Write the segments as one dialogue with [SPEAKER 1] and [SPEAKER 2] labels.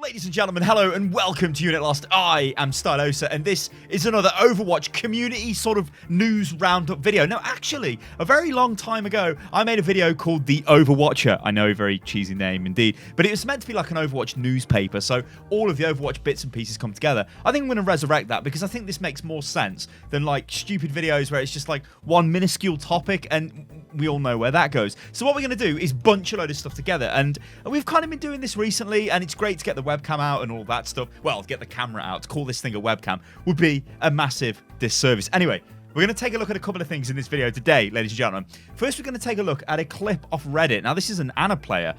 [SPEAKER 1] Ladies and gentlemen, hello and welcome to Unit Lost. I am Stylosa, and this is another Overwatch community sort of news roundup video. Now, actually, a very long time ago, I made a video called The Overwatcher. I know, very cheesy name indeed, but it was meant to be like an Overwatch newspaper, so all of the Overwatch bits and pieces come together. I think I'm going to resurrect that because I think this makes more sense than like stupid videos where it's just like one minuscule topic and we all know where that goes. So what we're going to do is bunch a load of stuff together, and we've kind of been doing this recently, and it's great to get the webcam out and all that stuff. Well, get the camera out. To call this thing a webcam would be a massive disservice. Anyway, we're going to take a look at a couple of things in this video today, ladies and gentlemen. First, we're going to take a look at a clip off Reddit. Now, this is an Anna player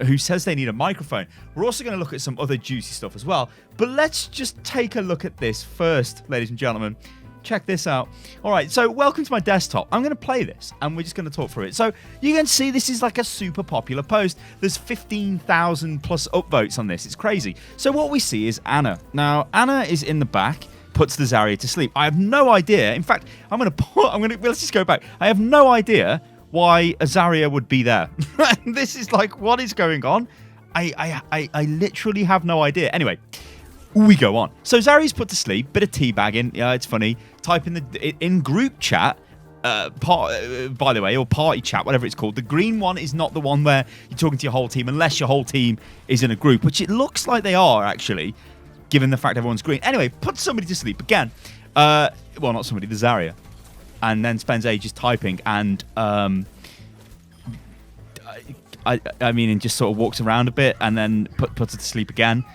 [SPEAKER 1] who says they need a microphone. We're also going to look at some other juicy stuff as well. But let's just take a look at this first, ladies and gentlemen. Check this out. All right, so welcome to my desktop. I'm going to play this, and we're just going to talk through it. So you can see this is like a super popular post. There's 15,000 plus upvotes on this. It's crazy. So what we see is Anna. Now, Anna is in the back, puts the Zarya to sleep. I have no idea. In fact, let's just go back. I have no idea why a Zarya would be there. This is like, what is going on? I literally have no idea. Anyway, we go on. So Zarya's put to sleep, bit of teabagging. Yeah, it's funny. Type in group chat, by the way, or party chat, whatever it's called. The green one is not the one where you're talking to your whole team unless your whole team is in a group, which it looks like they are actually, given the fact everyone's green. Anyway, put somebody to sleep again. Well, not somebody, the Zarya, and then spends ages typing and I mean, and just sort of walks around a bit and then puts her to sleep again.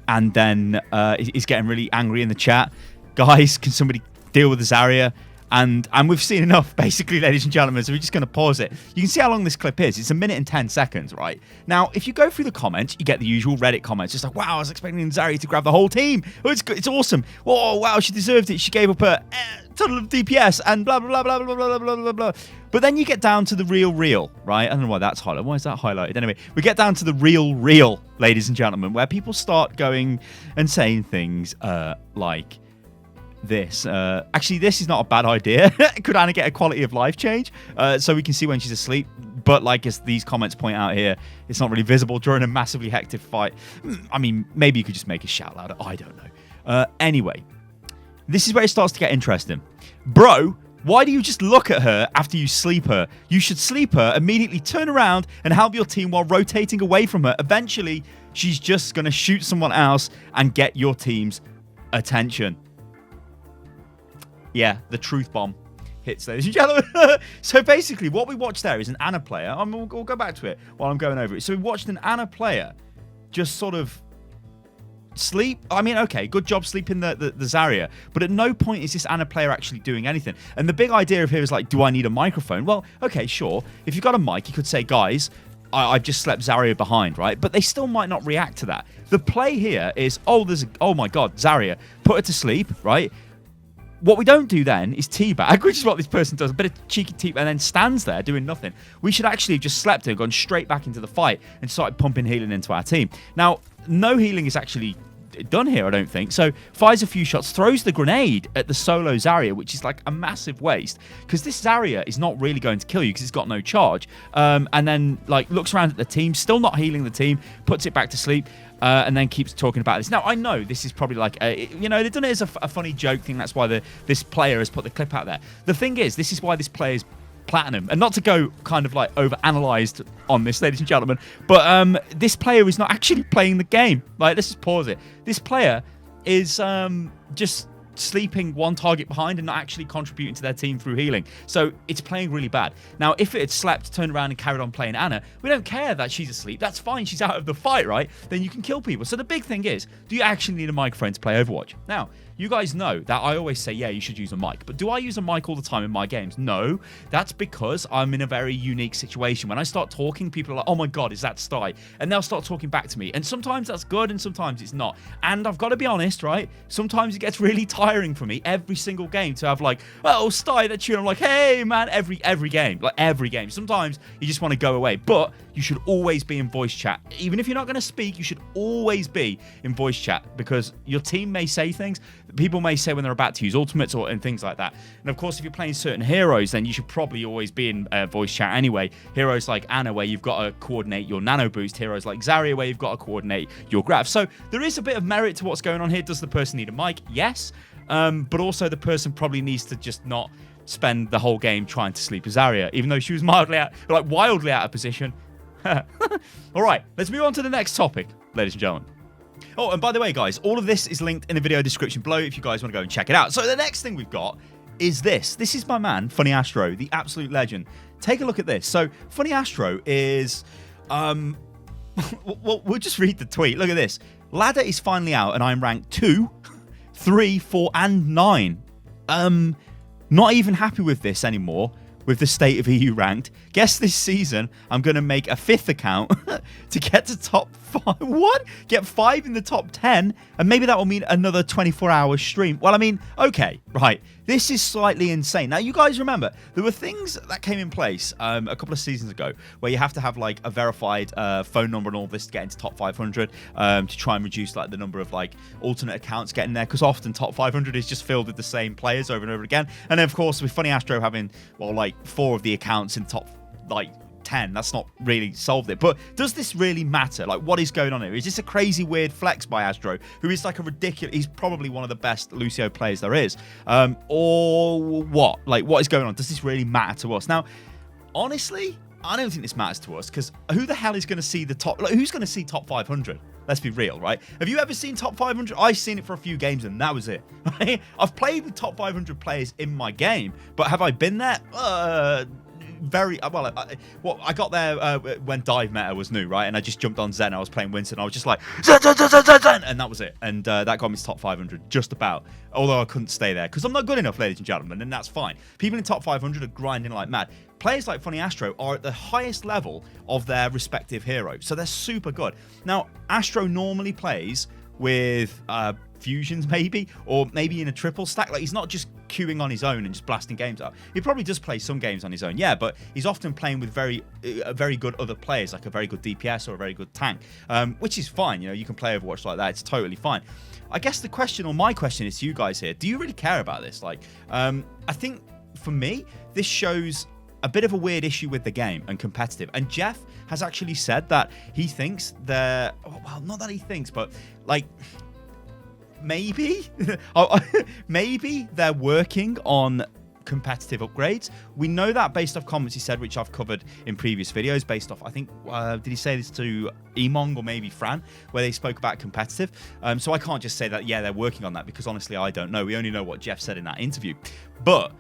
[SPEAKER 1] And then he's getting really angry in the chat. Guys, can somebody deal with the Zarya? And we've seen enough, basically, ladies and gentlemen, so we're just going to pause it. You can see how long this clip is. It's 1 minute and 10 seconds, right? Now, if you go through the comments, you get the usual Reddit comments. Just like, wow, I was expecting Zarya to grab the whole team. Oh, it's awesome. Oh, wow, she deserved it. She gave up a total of DPS and blah, blah, blah, blah, blah, blah, blah, blah, blah. But then you get down to the real, right? I don't know why that's highlighted. Why is that highlighted? Anyway, we get down to the real, ladies and gentlemen, where people start going and saying things like this. Actually, this is not a bad idea. Could Anna get a quality of life change? So we can see when she's asleep. But like as these comments point out here, it's not really visible during a massively hectic fight. I mean, maybe you could just make a shout louder. I don't know. Anyway, this is where it starts to get interesting. Bro, why do you just look at her after you sleep her? You should sleep her, immediately turn around and help your team while rotating away from her. Eventually, she's just going to shoot someone else and get your team's attention. Yeah, the truth bomb hits, ladies and gentlemen. So basically, what we watched there is an Anna player. We'll go back to it while I'm going over it. So we watched an Anna player just sort of sleep. I mean, okay, good job sleeping the Zarya, but at no point is this Anna player actually doing anything. And the big idea of here is like, do I need a microphone? Well, okay, sure. If you've got a mic, you could say, guys, I've just slept Zarya behind, right? But they still might not react to that. The play here is, oh my God, Zarya, put her to sleep, right? What we don't do then is teabag, which is what this person does, a bit of cheeky teabag, and then stands there doing nothing. We should actually have just slept her, gone straight back into the fight, and started pumping healing into our team. Now, no healing is actually done here, I don't think. So fires a few shots, throws the grenade at the solo Zarya, which is like a massive waste, because this Zarya is not really going to kill you because it's got no charge. And then like looks around at the team, still not healing the team, puts it back to sleep. And then keeps talking about this. Now, I know this is probably like, they've done it as a funny joke thing. That's why this player has put the clip out there. The thing is, this is why this player is platinum. And not to go kind of like over-analysed on this, ladies and gentlemen, but this player is not actually playing the game. Like, let's just pause it. This player is just sleeping one target behind and not actually contributing to their team through healing. So it's playing really bad. Now, if it had slept, turned around and carried on playing Anna, we don't care that she's asleep. That's fine. She's out of the fight, right? Then you can kill people. So the big thing is, do you actually need a microphone to play Overwatch? Now, you guys know that I always say, yeah, you should use a mic. But do I use a mic all the time in my games? No. That's because I'm in a very unique situation. When I start talking, people are like, oh my God, is that Sty? And they'll start talking back to me. And sometimes that's good and sometimes it's not. And I've got to be honest, right? Sometimes it gets really tiring for me every single game to have like, oh, Sty, that's you. I'm like, hey, man, every game. Like every game. Sometimes you just want to go away. But you should always be in voice chat. Even if you're not going to speak, you should always be in voice chat because your team may say things. people may say when they're about to use ultimates and things like that. And of course, if you're playing certain heroes, then you should probably always be in voice chat anyway. Heroes like Ana, where you've got to coordinate your nano boost. Heroes like Zarya, where you've got to coordinate your grab. So there is a bit of merit to what's going on here. Does the person need a mic? Yes. But also the person probably needs to just not spend the whole game trying to sleep as Zarya, even though she was wildly out of position. All right, let's move on to the next topic, ladies and gentlemen. Oh, and by the way, guys, all of this is linked in the video description below if you guys want to go and check it out. So the next thing we've got is this. This is my man, FunnyAstro, the absolute legend. Take a look at this. So FunnyAstro is... we'll just read the tweet. Look at this. Ladder is finally out, and I'm ranked 2, 3, 4, and 9. Not even happy with this anymore, with the state of EU ranked. Guess this season I'm going to make a 5th account to get to top 5. What? Get 5 in the top 10, and maybe that will mean another 24-hour stream. Well, I mean, okay, right. This is slightly insane. Now, you guys remember, there were things that came in place a couple of seasons ago where you have to have, like, a verified phone number and all this to get into top 500 to try and reduce, like, the number of, like, alternate accounts getting there, because often top 500 is just filled with the same players over and over again. And then, of course, with FunnyAstro having, well, like, 4 of the accounts in top, like, 10, that's not really solved it. But does this really matter? Like, what is going on here? Is this a crazy weird flex by Astro, who is like a ridiculous, he's probably one of the best Lucio players there is, or what? Like, what is going on? Does this really matter to us? Now, honestly, I don't think this matters to us, because who the hell is going to see the top, like, who's going to see top 500? Let's be real, right? Have you ever seen top 500? I've seen it for a few games, and that was it. Right? I've played with top 500 players in my game, but have I been there? Very well. I got there when dive meta was new, right? And I just jumped on Zen. I was playing Winston. I was just like Zen, and that was it. And that got me to top 500, just about. Although I couldn't stay there because I'm not good enough, ladies and gentlemen, and that's fine. People in top 500 are grinding like mad. Players like FunnyAstro are at the highest level of their respective hero, so they're super good. Now, Astro normally plays with fusions, maybe, or maybe in a triple stack. Like, he's not just queuing on his own and just blasting games up. He probably does play some games on his own, yeah, but he's often playing with very good other players, like a very good DPS or a very good tank, which is fine. You know, you can play Overwatch like that. It's totally fine. I guess the question, or my question, is to you guys here: do you really care about this? Like, I think for me, this shows a bit of a weird issue with the game and competitive. And Jeff has actually said that he thinks they're, well, not that he thinks, but like, maybe maybe they're working on competitive upgrades. We know that based off comments he said, which I've covered in previous videos, based off, I think, did he say this to Emong or maybe Fran, where they spoke about competitive. So I can't just say that, yeah, they're working on that, because honestly, I don't know. We only know what Jeff said in that interview. But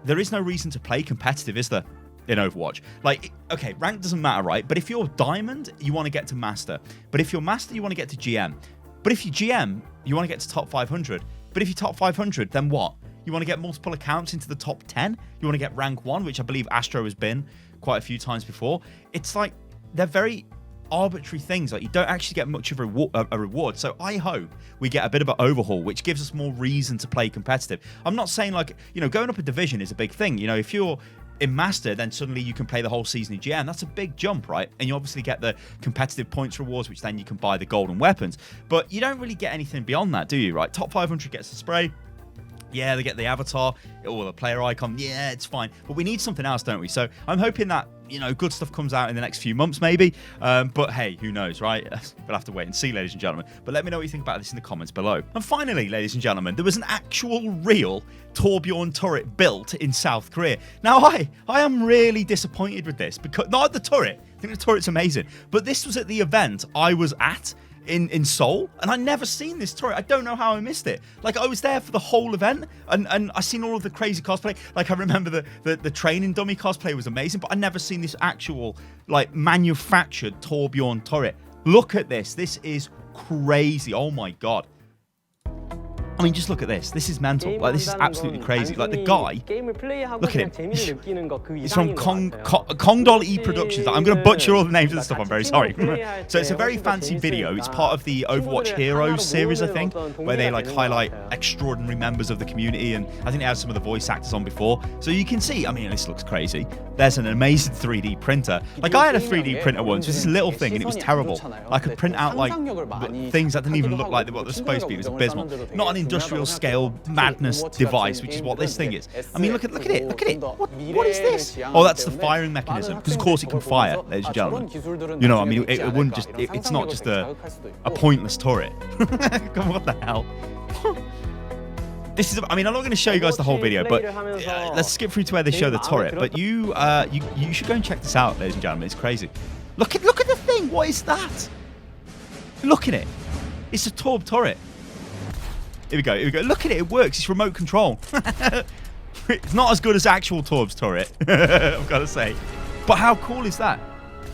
[SPEAKER 1] there is no reason to play competitive, is there, in Overwatch? Like, okay, rank doesn't matter, right? But if you're Diamond, you want to get to Master. But if you're Master, you want to get to GM. But if you GM, you want to get to top 500. But if you're top 500, then what? You want to get multiple accounts into the top 10? You want to get rank 1, which I believe Astro has been quite a few times before. It's like, they're very arbitrary things. Like, you don't actually get much of a reward. So I hope we get a bit of an overhaul, which gives us more reason to play competitive. I'm not saying, like, you know, going up a division is a big thing. You know, if you're in Master, then suddenly you can play the whole season in GM. That's a big jump, right? And you obviously get the competitive points rewards, which then you can buy the golden weapons. But you don't really get anything beyond that, do you, right? Top 500 gets the spray. Yeah, they get the avatar or the player icon. Yeah, it's fine. But we need something else, don't we? So I'm hoping that, you know, good stuff comes out in the next few months, maybe. But hey, who knows, right? We'll have to wait and see, ladies and gentlemen. But let me know what you think about this in the comments below. And finally, ladies and gentlemen, there was an actual real Torbjorn turret built in South Korea. Now, I am really disappointed with this, because not the turret. I think the turret's amazing. But this was at the event I was at in Seoul, and I never seen this turret. I don't know how I missed it. Like, I was there for the whole event, and I seen all of the crazy cosplay. Like, I remember the training dummy cosplay was amazing, but I never seen this actual, like, manufactured Torbjorn turret. Look at this. This is crazy. Oh my god. I mean, just look at this. This is mental. Like, this is absolutely crazy. Like, the guy, look at him. He's from Kongdol E Productions. I'm going to butcher all the names of the stuff. I'm very sorry. So it's a very fancy video. It's part of the Overwatch Heroes series, I think, where they like highlight extraordinary members of the community, and I think they had some of the voice actors on before. So you can see, I mean, this looks crazy. There's an amazing 3D printer. Like, I had a 3D printer once, just this little thing, and it was terrible. I could print out like things that didn't even look like what they're supposed to be. It was abysmal. Not an industrial scale madness device, which is what this thing is. I mean, look at it. What is this? Oh, that's the firing mechanism, because of course it can fire, ladies and gentlemen. You know, I mean, it wouldn't just. It's not just a pointless turret. Come on, what the hell? This is. I mean, I'm not going to show you guys the whole video, but let's skip through to where they show the turret. But you should go and check this out, ladies and gentlemen. It's crazy. Look at the thing. What is that? Look at it. It's a Torb turret. Here we go. Look at it. It works. It's remote control. It's not as good as actual Torb's turret, I've got to say. But how cool is that?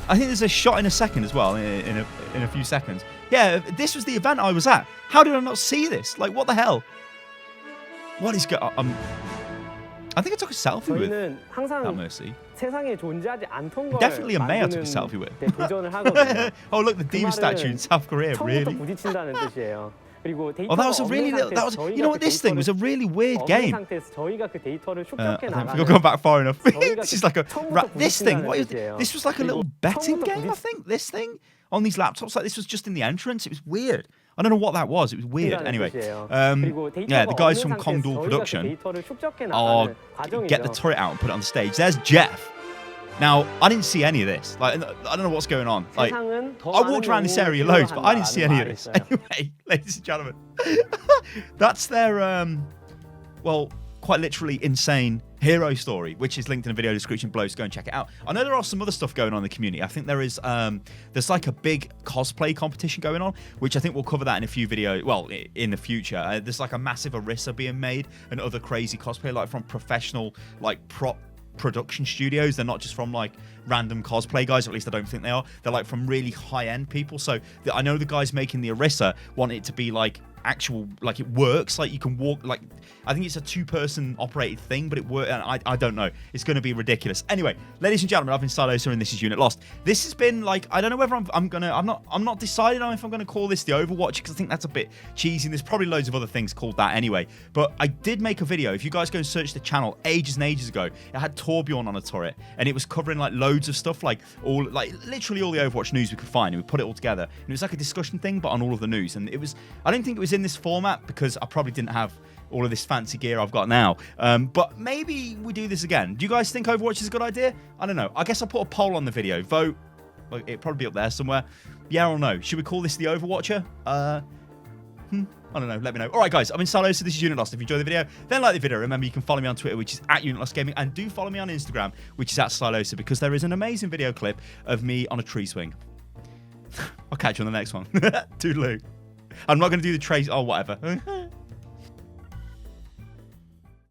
[SPEAKER 1] I think there's a shot in a second as well, in a few seconds. Yeah, this was the event I was at. How did I not see this? Like, what the hell? What is going on? I think I took a selfie with that Mercy. Definitely a May I took a selfie with. Oh, look, the Demon statue in South Korea, really? Oh, that was a really little, you know what, this thing was a really weird game. I think I've gone back far enough. This is like this thing, what is it? This was like a little betting game, I think, this thing, on these laptops. Like, this was just in the entrance. It was weird. I don't know what that was. It was weird. Anyway, yeah, the guys from Kongdol Production get the turret out and put it on the stage. There's Jeff. Now, I didn't see any of this. Like, I don't know what's going on. Like, I walked around this area loads, but I didn't see any of this. Anyway, ladies and gentlemen, that's their, well, quite literally insane hero story, which is linked in the video description below, so go and check it out. I know there are some other stuff going on in the community. I think there is, there's like a big cosplay competition going on, which I think we'll cover that in a few videos, well, in the future. There's like a massive Orisa being made and other crazy cosplay, like from professional, like prop production studios. They're not just from like random cosplay guys, or at least I don't think they are. They're like from really high-end people. So I know the guys making the Orisa want it to be like actual, like it works, like you can walk, like I think it's a two-person operated thing, but it works. I don't know, it's going to be ridiculous. Anyway, ladies and gentlemen, I've been Stylosa and this is Unit Lost. This has been like, I don't know whether I'm not decided on if I'm gonna call this the Overwatch, because I think that's a bit cheesy. There's probably loads of other things called that anyway, but I did make a video. If you guys go and search the channel ages and ages ago, it had Torbjorn on a turret and it was covering like loads of stuff, like literally all the Overwatch news we could find, and we put it all together, and it was like a discussion thing but on all of the news. And it was, I don't think it was in this format because I probably didn't have all of this fancy gear I've got now, but maybe we do this again. Do you guys think Overwatch is a good idea? I don't know. I guess I'll put a poll on the video. Vote. It'll probably be up there somewhere. Yeah or no? Should we call this the Overwatcher? I don't know. Let me know. All right, guys. I've been Stylosa. This is Unit Lost. If you enjoyed the video, then like the video. Remember, you can follow me on Twitter, which is @UnitLostGaming, and do follow me on Instagram, which is @Stylosa, because there is an amazing video clip of me on a tree swing. I'll catch you on the next one. Toodaloo. I'm not going to do the trace. Oh, whatever.